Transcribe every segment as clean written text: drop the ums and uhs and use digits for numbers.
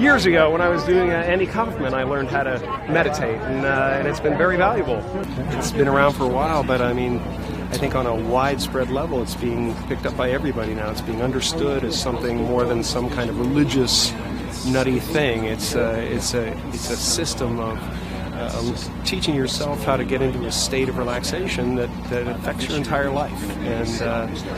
Years ago, when I was doing Andy Kaufman, I learned how to meditate, and it's been very valuable. It's been around for a while, but I mean, I think on a widespread level, it's being picked up by everybody now. It's being understood as something more than some kind of religious, nutty thing. It's a system of teaching yourself how to get into a state of relaxation that affects your entire life and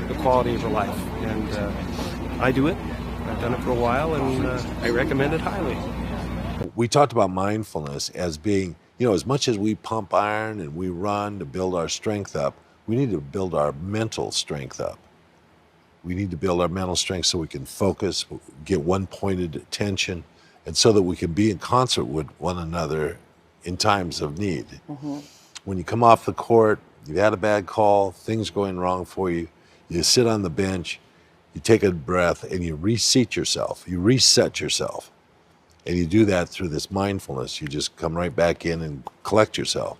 the quality of your life. And I do it. I've done it for a while, and I recommend it highly. We talked about mindfulness as being, as much as we pump iron and we run to build our strength up, we need to build our mental strength up. We need to build our mental strength so we can focus, get one-pointed attention, and so that we can be in concert with one another in times of need. Mm-hmm. When you come off the court, you've had a bad call, things going wrong for you, you sit on the bench, you take a breath, and you reset yourself. You reset yourself. And you do that through this mindfulness. You just come right back in and collect yourself.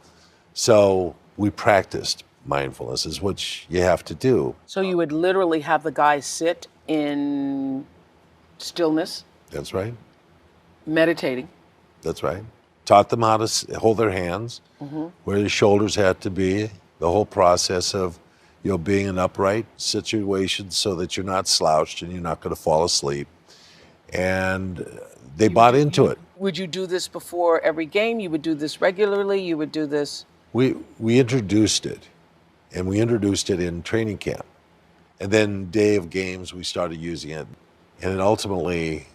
So we practiced mindfulness, is what you have to do. So you would literally have the guys sit in stillness? That's right. Meditating? That's right. Taught them how to hold their hands, mm-hmm. where their shoulders had to be, the whole process of being in upright situations so that you're not slouched and you're not going to fall asleep. And they bought into it. Would you do this before every game? You would do this regularly? You would do this? We introduced it, and we introduced it in training camp. And then day of games, we started using it. And it ultimately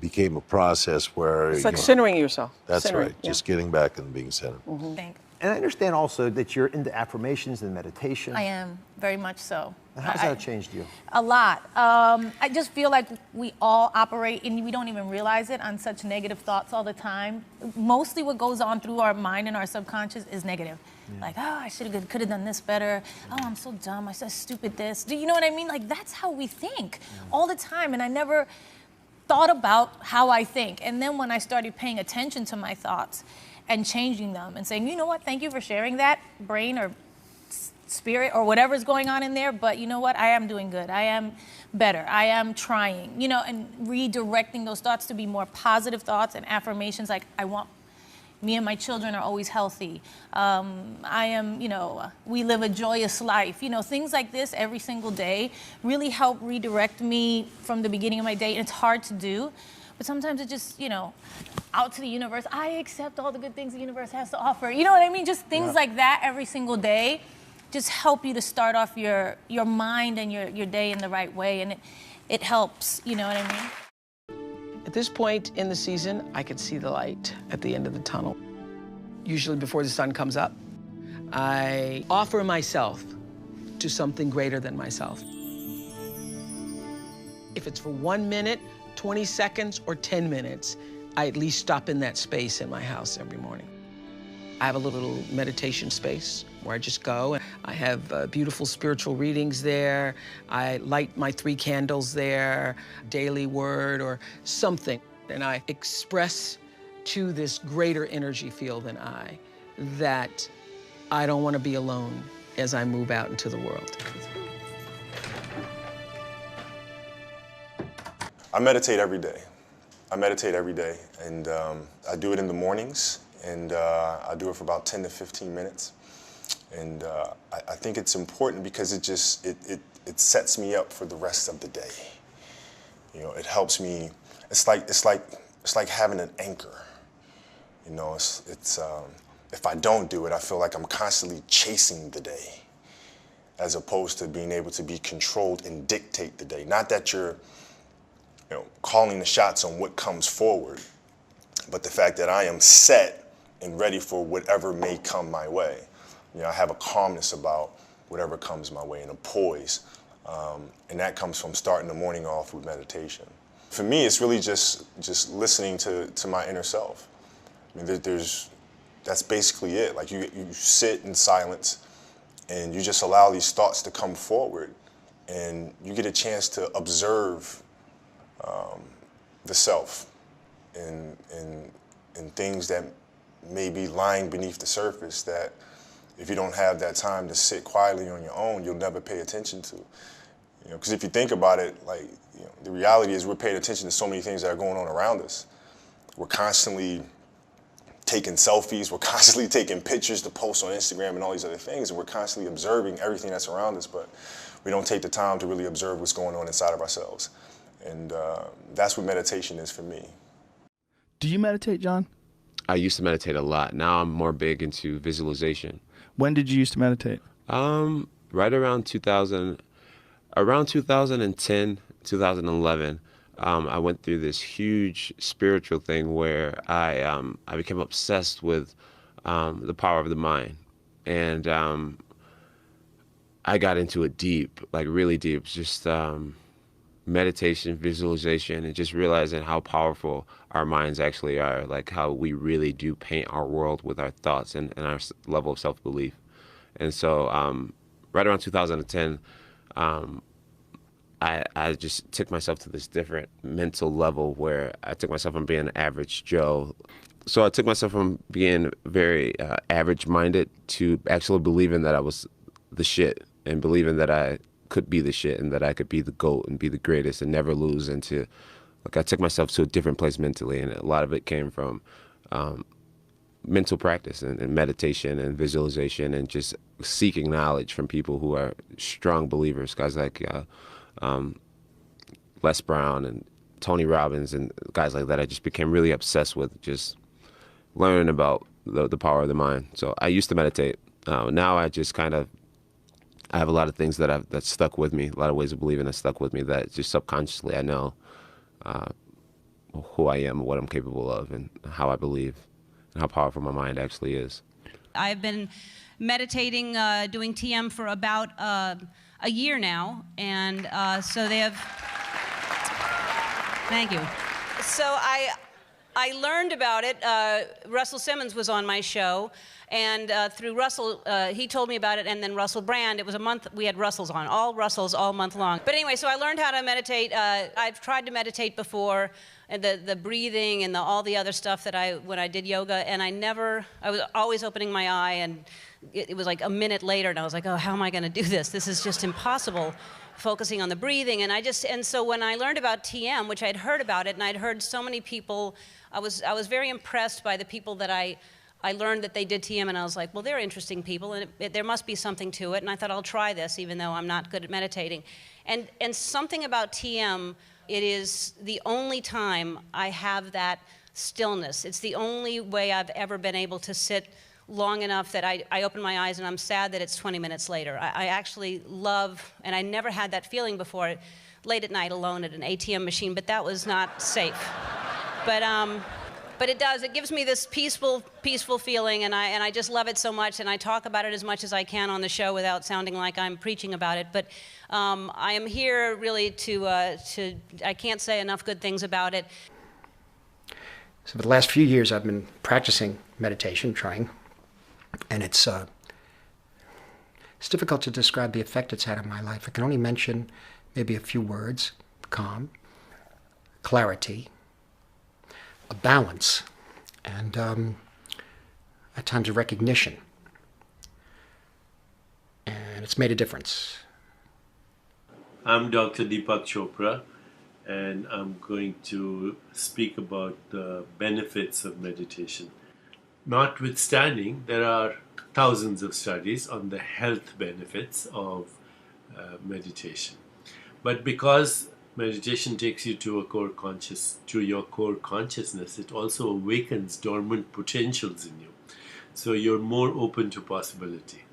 became a process where... It's like centering yourself. That's right, just getting back and being centered. Mm-hmm. And I understand also that you're into affirmations and meditation. I am, very much so. How's that changed you? A lot. I just feel like we all operate, and we don't even realize it, on such negative thoughts all the time. Mostly what goes on through our mind and our subconscious is negative. Yeah. Like, I could have done this better. Oh, I'm so dumb. I said stupid this. Do you know what I mean? Like, that's how we think all the time, and I never thought about how I think. And then when I started paying attention to my thoughts and changing them and saying, you know what, thank you for sharing that, brain or spirit or whatever's going on in there, but you know what, I am doing good. I am better. I am trying, and redirecting those thoughts to be more positive thoughts and affirmations like, me and my children are always healthy. I am, we live a joyous life. Things like this every single day really help redirect me from the beginning of my day. And it's hard to do, but sometimes it just, out to the universe. I accept all the good things the universe has to offer. You know what I mean? Just things like that every single day just help you to start off your mind and your day in the right way. And it helps, you know what I mean? At this point in the season, I could see the light at the end of the tunnel. Usually before the sun comes up, I offer myself to something greater than myself. If it's for 1 minute, 20 seconds, or 10 minutes, I at least stop in that space in my house every morning. I have a little meditation space where I just go. I have beautiful spiritual readings there. I light my 3 candles there, daily word or something. And I express to this greater energy field than I that I don't want to be alone as I move out into the world. I meditate every day. I meditate every day, and I do it in the mornings, and I do it for about 10 to 15 minutes. And I think it's important because it sets me up for the rest of the day. It helps me. It's like having an anchor. If I don't do it, I feel like I'm constantly chasing the day, as opposed to being able to be controlled and dictate the day. Not that you're calling the shots on what comes forward, but the fact that I am set and ready for whatever may come my way. I have a calmness about whatever comes my way and a poise, and that comes from starting the morning off with meditation. For me, it's really just listening to my inner self. I mean, that's basically it. Like you sit in silence, and you just allow these thoughts to come forward, and you get a chance to observe the self and things that may be lying beneath the surface that if you don't have that time to sit quietly on your own, you'll never pay attention to. Because if you think about it, the reality is we're paying attention to so many things that are going on around us. We're constantly taking selfies, we're constantly taking pictures to post on Instagram and all these other things, and we're constantly observing everything that's around us, but we don't take the time to really observe what's going on inside of ourselves. And that's what meditation is for me. Do you meditate, John? I used to meditate a lot. Now I'm more big into visualization. When did you used to meditate? Right around 2010, 2011, I went through this huge spiritual thing where I became obsessed with the power of the mind, and I got into it deep, like really deep, just meditation, visualization, and just realizing how powerful our minds actually are, like how we really do paint our world with our thoughts and our level of self-belief. And so right around 2010, I just took myself to this different mental level where I took myself from being an average Joe. So I took myself from being very average-minded to actually believing that I was the shit, and believing that I could be the shit and that I could be the GOAT and be the greatest and never lose. And to, like, I took myself to a different place mentally, and a lot of it came from mental practice and meditation and visualization and just seeking knowledge from people who are strong believers, guys like Les Brown and Tony Robbins and guys like that. I just became really obsessed with just learning about the power of the mind. So I used to meditate. Now I just kind of, I have a lot of things that stuck with me, a lot of ways of believing that stuck with me that just subconsciously I know who I am, what I'm capable of, and how I believe, and how powerful my mind actually is. I've been meditating, doing TM for about a year now, and so they have, thank you. So I learned about it. Russell Simmons was on my show, and through Russell, he told me about it, and then Russell Brand. It was a month, we had Russells on, all Russells all month long. But anyway, so I learned how to meditate. I've tried to meditate before, and the breathing and all the other stuff that when I did yoga, and I was always opening my eye, and it was like a minute later, and I was like, oh, how am I going to do this? This is just impossible, focusing on the breathing. And so when I learned about TM, which I'd heard about it, and I'd heard so many people, I was very impressed by the people that I learned that they did TM, and I was like, well, they're interesting people, and there must be something to it, and I thought I'll try this, even though I'm not good at meditating. And something about TM, it is the only time I have that stillness. It's the only way I've ever been able to sit long enough that I open my eyes and I'm sad that it's 20 minutes later. I actually love, and I never had that feeling before, late at night alone at an ATM machine, but that was not safe. But it does. It gives me this peaceful feeling, and I just love it so much, and I talk about it as much as I can on the show without sounding like I'm preaching about it. But I am here really to I can't say enough good things about it. So for the last few years, I've been practicing meditation, trying, and it's difficult to describe the effect it's had on my life. I can only mention maybe a few words: calm, clarity, a balance, and at times a recognition. And it's made a difference. I'm Dr. Deepak Chopra, and I'm going to speak about the benefits of meditation. Notwithstanding, there are thousands of studies on the health benefits of meditation. But because meditation takes you to your core consciousness, it also awakens dormant potentials in you. So you're more open to possibility.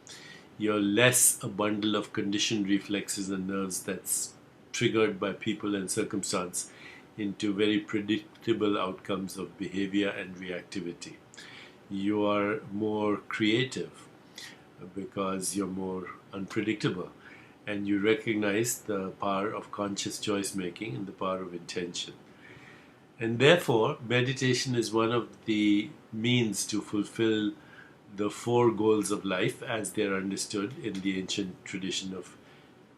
You're less a bundle of conditioned reflexes and nerves that's triggered by people and circumstance into very predictable outcomes of behavior and reactivity. You are more creative because you're more unpredictable, and you recognize the power of conscious choice making and the power of intention. And therefore, meditation is one of the means to fulfill the 4 goals of life as they're understood in the ancient tradition of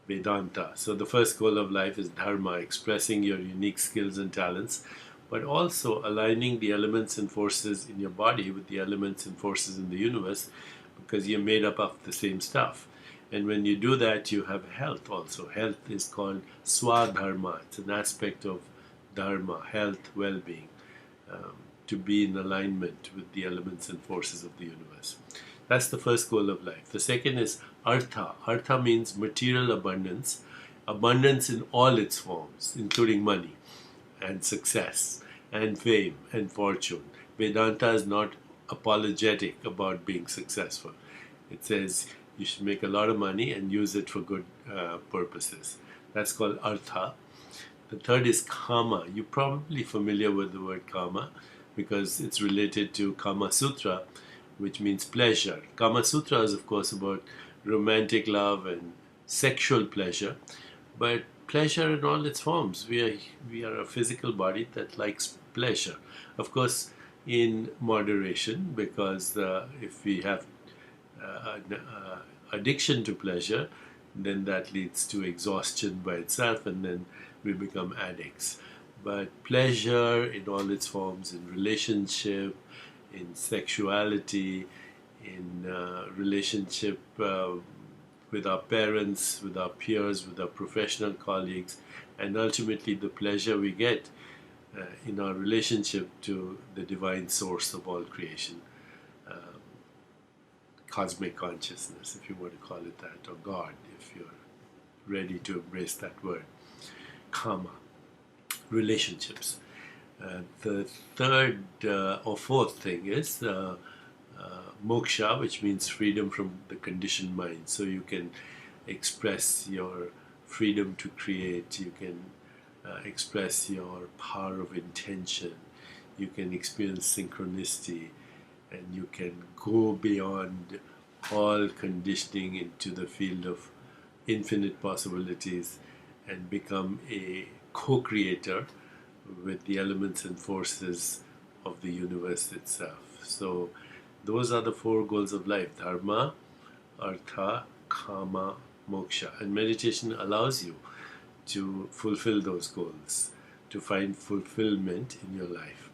Vedanta. So the first goal of life is dharma, expressing your unique skills and talents, but also aligning the elements and forces in your body with the elements and forces in the universe, because you're made up of the same stuff. And when you do that, you have health also. Health is called swadharma. It's an aspect of dharma, health, well-being. to be in alignment with the elements and forces of the universe. That's the first goal of life. The second is artha. Artha means material abundance, abundance in all its forms, including money and success and fame and fortune. Vedanta is not apologetic about being successful. It says you should make a lot of money and use it for good purposes. That's called artha. The third is kama. You're probably familiar with the word kama because it's related to Kama Sutra, which means pleasure. Kama Sutra is, of course, about romantic love and sexual pleasure, but pleasure in all its forms. We are a physical body that likes pleasure. Of course, in moderation, because if we have addiction to pleasure, then that leads to exhaustion by itself, and then we become addicts. But pleasure in all its forms, in relationship, in sexuality, in relationship with our parents, with our peers, with our professional colleagues, and ultimately the pleasure we get in our relationship to the divine source of all creation, cosmic consciousness, if you want to call it that, or God, if you're ready to embrace that word. Kama, relationships. The third or fourth thing is moksha, which means freedom from the conditioned mind. So you can express your freedom to create, you can express your power of intention, you can experience synchronicity, and you can go beyond all conditioning into the field of infinite possibilities and become a co-creator with the elements and forces of the universe itself. So those are the four goals of life: dharma, artha, kama, moksha. And meditation allows you to fulfill those goals, to find fulfillment in your life.